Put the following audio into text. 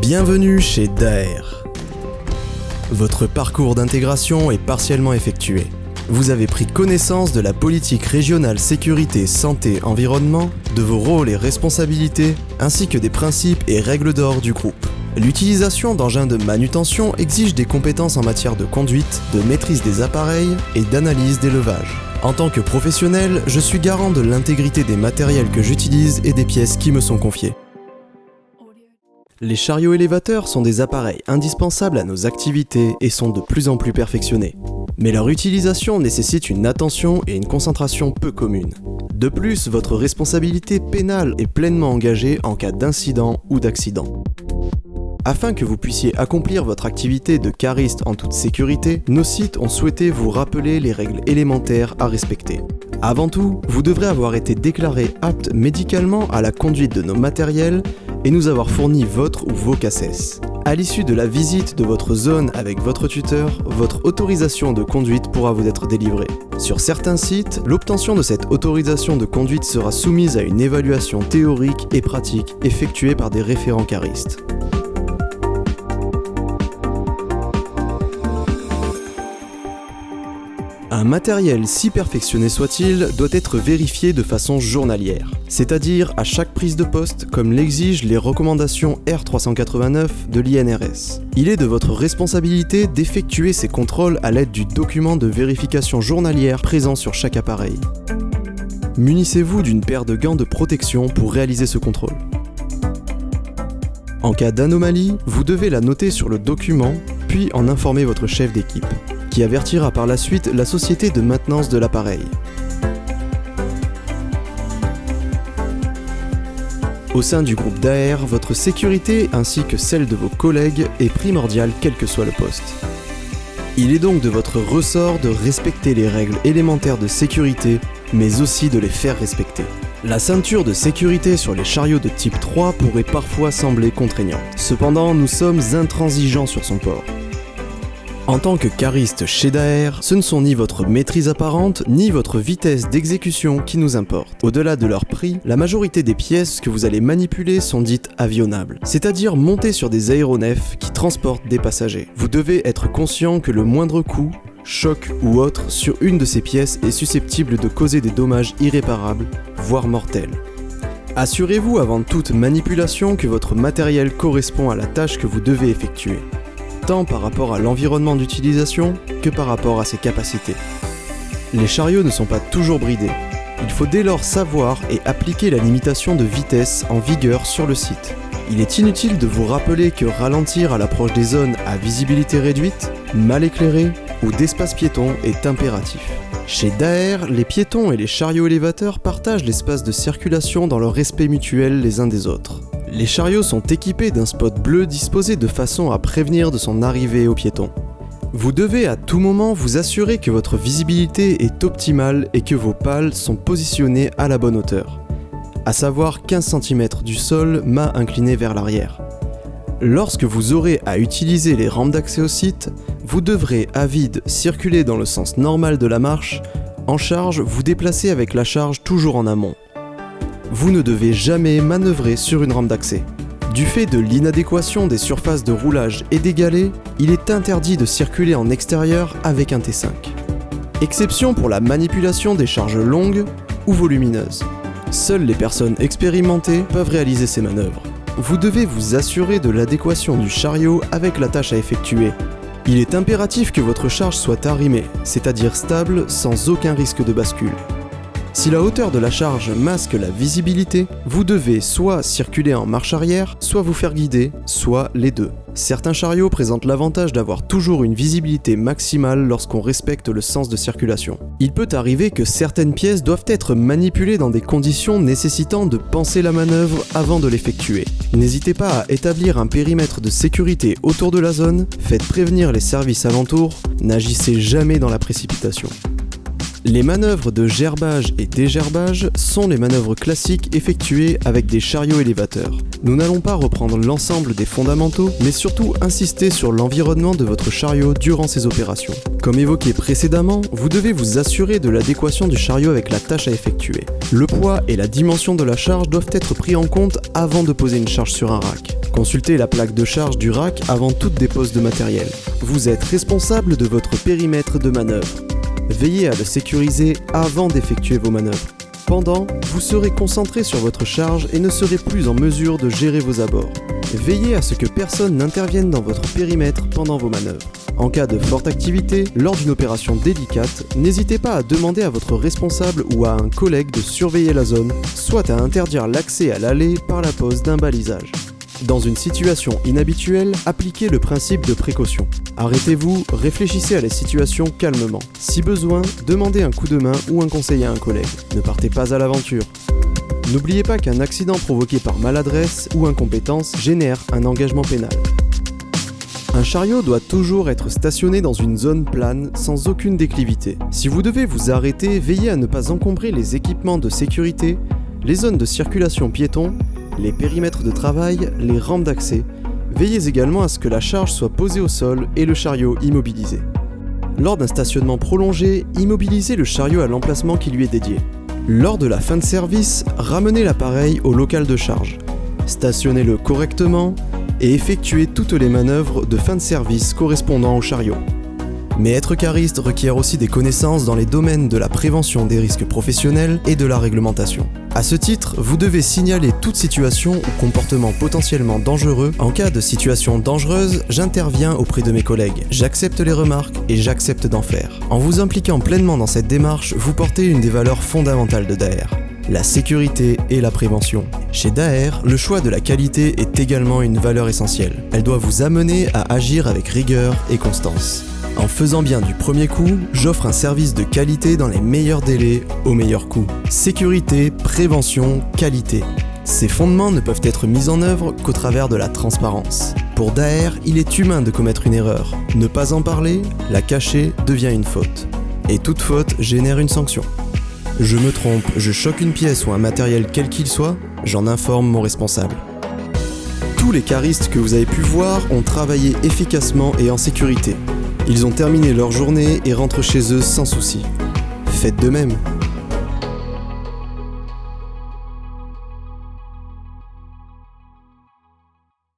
Bienvenue chez Daher. Votre parcours d'intégration est partiellement effectué. Vous avez pris connaissance de la politique régionale sécurité, santé, environnement, de vos rôles et responsabilités, ainsi que des principes et règles d'or du groupe. L'utilisation d'engins de manutention exige des compétences en matière de conduite, de maîtrise des appareils et d'analyse des levages. En tant que professionnel, je suis garant de l'intégrité des matériels que j'utilise et des pièces qui me sont confiées. Les chariots élévateurs sont des appareils indispensables à nos activités et sont de plus en plus perfectionnés. Mais leur utilisation nécessite une attention et une concentration peu communes. De plus, votre responsabilité pénale est pleinement engagée en cas d'incident ou d'accident. Afin que vous puissiez accomplir votre activité de cariste en toute sécurité, nos sites ont souhaité vous rappeler les règles élémentaires à respecter. Avant tout, vous devrez avoir été déclaré apte médicalement à la conduite de nos matériels et nous avoir fourni votre ou vos CACES. À l'issue de la visite de votre zone avec votre tuteur, votre autorisation de conduite pourra vous être délivrée. Sur certains sites, l'obtention de cette autorisation de conduite sera soumise à une évaluation théorique et pratique effectuée par des référents caristes. Un matériel, si perfectionné soit-il, doit être vérifié de façon journalière, c'est-à-dire à chaque prise de poste, comme l'exigent les recommandations R389 de l'INRS. Il est de votre responsabilité d'effectuer ces contrôles à l'aide du document de vérification journalière présent sur chaque appareil. Munissez-vous d'une paire de gants de protection pour réaliser ce contrôle. En cas d'anomalie, vous devez la noter sur le document, puis en informer votre chef d'équipe, qui avertira par la suite la société de maintenance de l'appareil. Au sein du groupe Daher, votre sécurité ainsi que celle de vos collègues est primordiale quel que soit le poste. Il est donc de votre ressort de respecter les règles élémentaires de sécurité, mais aussi de les faire respecter. La ceinture de sécurité sur les chariots de type 3 pourrait parfois sembler contraignante. Cependant, nous sommes intransigeants sur son port. En tant que cariste chez Daher, ce ne sont ni votre maîtrise apparente, ni votre vitesse d'exécution qui nous importent. Au-delà de leur prix, la majorité des pièces que vous allez manipuler sont dites avionnables, c'est-à-dire montées sur des aéronefs qui transportent des passagers. Vous devez être conscient que le moindre coup, choc ou autre sur une de ces pièces est susceptible de causer des dommages irréparables, voire mortels. Assurez-vous avant toute manipulation que votre matériel correspond à la tâche que vous devez effectuer, tant par rapport à l'environnement d'utilisation que par rapport à ses capacités. Les chariots ne sont pas toujours bridés. Il faut dès lors savoir et appliquer la limitation de vitesse en vigueur sur le site. Il est inutile de vous rappeler que ralentir à l'approche des zones à visibilité réduite, mal éclairées ou d'espace piéton est impératif. Chez Daher, les piétons et les chariots élévateurs partagent l'espace de circulation dans leur respect mutuel les uns des autres. Les chariots sont équipés d'un spot bleu disposé de façon à prévenir de son arrivée aux piétons. Vous devez à tout moment vous assurer que votre visibilité est optimale et que vos pales sont positionnées à la bonne hauteur, à savoir 15 cm du sol, mât incliné vers l'arrière. Lorsque vous aurez à utiliser les rampes d'accès au site, vous devrez à vide circuler dans le sens normal de la marche, en charge vous déplacer avec la charge toujours en amont. Vous ne devez jamais manœuvrer sur une rampe d'accès. Du fait de l'inadéquation des surfaces de roulage et des galets, il est interdit de circuler en extérieur avec un T5. Exception pour la manipulation des charges longues ou volumineuses. Seules les personnes expérimentées peuvent réaliser ces manœuvres. Vous devez vous assurer de l'adéquation du chariot avec la tâche à effectuer. Il est impératif que votre charge soit arrimée, c'est-à-dire stable sans aucun risque de bascule. Si la hauteur de la charge masque la visibilité, vous devez soit circuler en marche arrière, soit vous faire guider, soit les deux. Certains chariots présentent l'avantage d'avoir toujours une visibilité maximale lorsqu'on respecte le sens de circulation. Il peut arriver que certaines pièces doivent être manipulées dans des conditions nécessitant de penser la manœuvre avant de l'effectuer. N'hésitez pas à établir un périmètre de sécurité autour de la zone, faites prévenir les services alentours, n'agissez jamais dans la précipitation. Les manœuvres de gerbage et dégerbage sont les manœuvres classiques effectuées avec des chariots élévateurs. Nous n'allons pas reprendre l'ensemble des fondamentaux, mais surtout insister sur l'environnement de votre chariot durant ces opérations. Comme évoqué précédemment, vous devez vous assurer de l'adéquation du chariot avec la tâche à effectuer. Le poids et la dimension de la charge doivent être pris en compte avant de poser une charge sur un rack. Consultez la plaque de charge du rack avant toute dépose de matériel. Vous êtes responsable de votre périmètre de manœuvre. Veillez à le sécuriser avant d'effectuer vos manœuvres. Pendant, vous serez concentré sur votre charge et ne serez plus en mesure de gérer vos abords. Veillez à ce que personne n'intervienne dans votre périmètre pendant vos manœuvres. En cas de forte activité, lors d'une opération délicate, n'hésitez pas à demander à votre responsable ou à un collègue de surveiller la zone, soit à interdire l'accès à l'allée par la pose d'un balisage. Dans une situation inhabituelle, appliquez le principe de précaution. Arrêtez-vous, réfléchissez à la situation calmement. Si besoin, demandez un coup de main ou un conseil à un collègue. Ne partez pas à l'aventure. N'oubliez pas qu'un accident provoqué par maladresse ou incompétence génère un engagement pénal. Un chariot doit toujours être stationné dans une zone plane sans aucune déclivité. Si vous devez vous arrêter, veillez à ne pas encombrer les équipements de sécurité, les zones de circulation piétons, les périmètres de travail, les rampes d'accès. Veillez également à ce que la charge soit posée au sol et le chariot immobilisé. Lors d'un stationnement prolongé, immobilisez le chariot à l'emplacement qui lui est dédié. Lors de la fin de service, ramenez l'appareil au local de charge. Stationnez-le correctement et effectuez toutes les manœuvres de fin de service correspondant au chariot. Mais être cariste requiert aussi des connaissances dans les domaines de la prévention des risques professionnels et de la réglementation. À ce titre, vous devez signaler toute situation ou comportement potentiellement dangereux. En cas de situation dangereuse, j'interviens auprès de mes collègues. J'accepte les remarques et j'accepte d'en faire. En vous impliquant pleinement dans cette démarche, vous portez une des valeurs fondamentales de Daher: la sécurité et la prévention. Chez Daher, le choix de la qualité est également une valeur essentielle. Elle doit vous amener à agir avec rigueur et constance. En faisant bien du premier coup, j'offre un service de qualité dans les meilleurs délais, au meilleur coût. Sécurité, prévention, qualité. Ces fondements ne peuvent être mis en œuvre qu'au travers de la transparence. Pour Daher, il est humain de commettre une erreur. Ne pas en parler, la cacher, devient une faute. Et toute faute génère une sanction. Je me trompe, je choque une pièce ou un matériel quel qu'il soit, j'en informe mon responsable. Tous les caristes que vous avez pu voir ont travaillé efficacement et en sécurité. Ils ont terminé leur journée et rentrent chez eux sans souci. Faites de même.